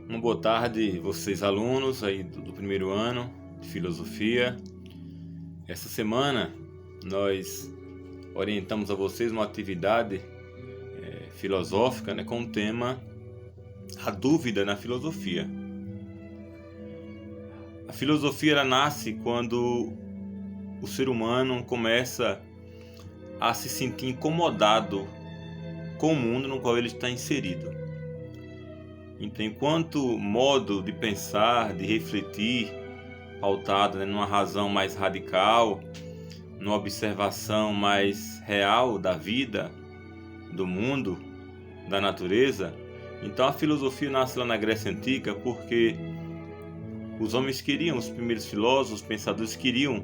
Uma boa tarde, vocês alunos aí do primeiro ano de filosofia. Essa semana nós orientamos a vocês uma atividade filosófica, com o tema A Dúvida na Filosofia. A filosofia ela nasce quando o ser humano começa a se sentir incomodado com o mundo no qual ele está inserido. Então, enquanto modo de pensar, de refletir, pautado numa razão mais radical, numa observação mais real da vida, do mundo, da natureza, então a filosofia nasce lá na Grécia Antiga porque os homens queriam, os primeiros filósofos, os pensadores queriam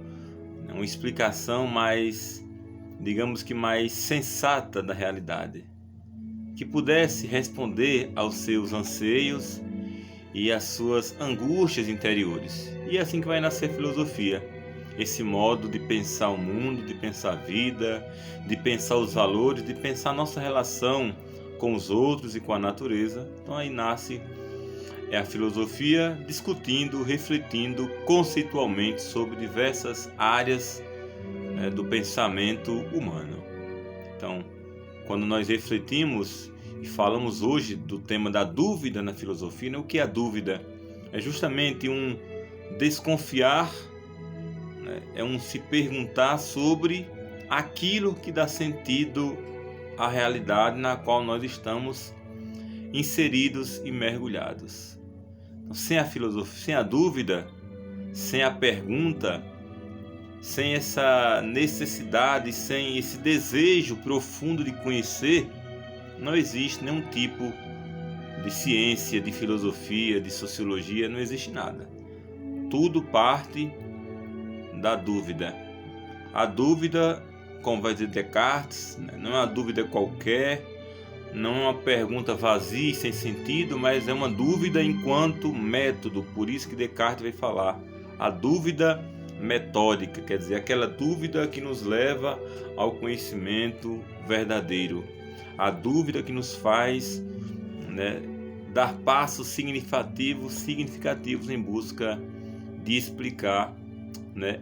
uma explicação mais, digamos que mais sensata da realidade, que pudesse responder aos seus anseios e às suas angústias interiores. E é assim que vai nascer a filosofia, esse modo de pensar o mundo, de pensar a vida, de pensar os valores, de pensar a nossa relação com os outros e com a natureza. Então aí nasce a filosofia discutindo, refletindo conceitualmente sobre diversas áreas do pensamento humano. Então, quando nós refletimos e falamos hoje do tema da dúvida na filosofia, o que é a dúvida? É justamente um desconfiar, é um se perguntar sobre aquilo que dá sentido à realidade na qual nós estamos inseridos e mergulhados. Então, sem a filosofia, sem a dúvida, sem a pergunta, sem essa necessidade, sem esse desejo profundo de conhecer, não existe nenhum tipo de ciência, de filosofia, de sociologia, não existe nada. Tudo parte da dúvida. A dúvida, como vai dizer Descartes, não é uma dúvida qualquer, não é uma pergunta vazia e sem sentido, mas é uma dúvida enquanto método. Por isso que Descartes vai falar a dúvida metódica, quer dizer, aquela dúvida que nos leva ao conhecimento verdadeiro, a dúvida que nos faz dar passos significativos em busca de explicar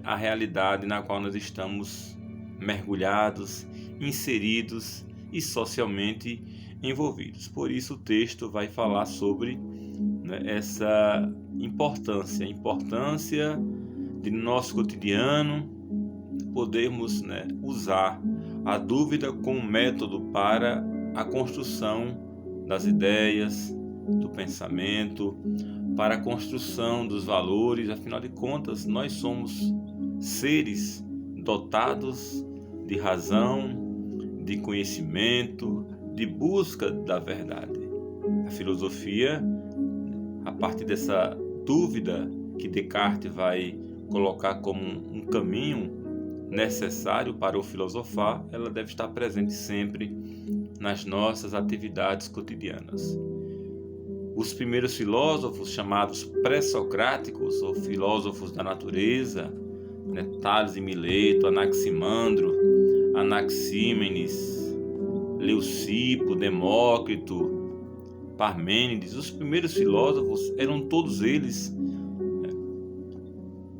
a realidade na qual nós estamos mergulhados, inseridos e socialmente envolvidos. Por isso o texto vai falar sobre essa importância, de no nosso cotidiano podermos usar a dúvida como método para a construção das ideias, do pensamento, para a construção dos valores. Afinal de contas, nós somos seres dotados de razão, de conhecimento, de busca da verdade. A filosofia, a partir dessa dúvida que Descartes vai colocar como um caminho necessário para o filosofar, ela deve estar presente sempre nas nossas atividades cotidianas. Os primeiros filósofos, chamados pré-socráticos, ou filósofos da natureza, Tales de Mileto, Anaximandro, Anaxímenes, Leucipo, Demócrito, Parmênides, os primeiros filósofos eram todos eles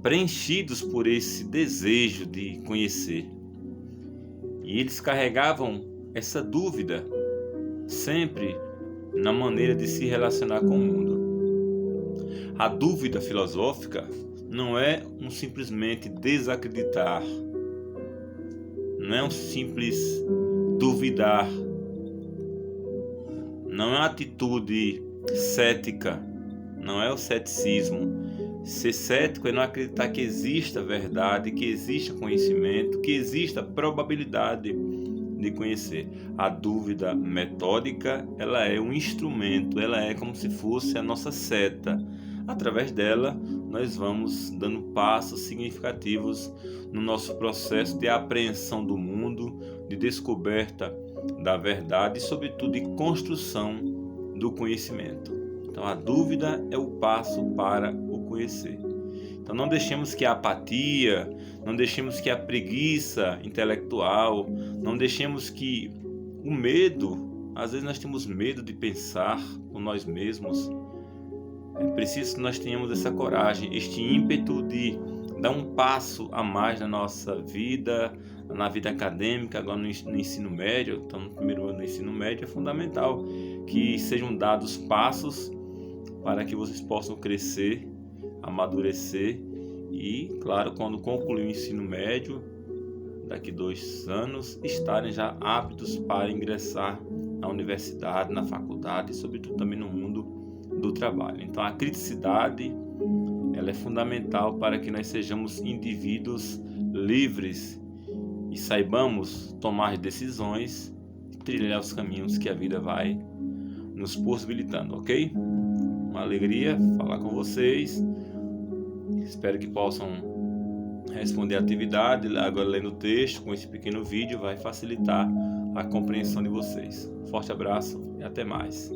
preenchidos por esse desejo de conhecer. E eles carregavam essa dúvida sempre na maneira de se relacionar com o mundo. A dúvida filosófica não é um simplesmente desacreditar, não é um simples duvidar, não é uma atitude cética, não é o ceticismo. Ser cético é não acreditar que exista verdade, que exista conhecimento, que exista probabilidade de conhecer. A dúvida metódica, ela é um instrumento, ela é como se fosse a nossa seta. Através dela, nós vamos dando passos significativos no nosso processo de apreensão do mundo, de descoberta da verdade e, sobretudo, de construção do conhecimento. Então, a dúvida é o passo para o conhecer. Então, não deixemos que a apatia, não deixemos que a preguiça intelectual, não deixemos que o medo, às vezes nós temos medo de pensar por nós mesmos, É preciso que nós tenhamos essa coragem, este ímpeto de dar um passo a mais na nossa vida, na vida acadêmica, agora no ensino médio. Então, no primeiro ano do ensino médio é fundamental que sejam dados passos para que vocês possam crescer, amadurecer e, claro, quando concluir o ensino médio, daqui 2 anos, estarem já aptos para ingressar na universidade, na faculdade e, sobretudo, também no mundo do trabalho. Então, a criticidade, ela é fundamental para que nós sejamos indivíduos livres e saibamos tomar decisões e trilhar os caminhos que a vida vai nos possibilitando, ok? Uma alegria falar com vocês. Espero que possam responder a atividade. Agora, lendo o texto com esse pequeno vídeo vai facilitar a compreensão de vocês. Forte abraço e até mais.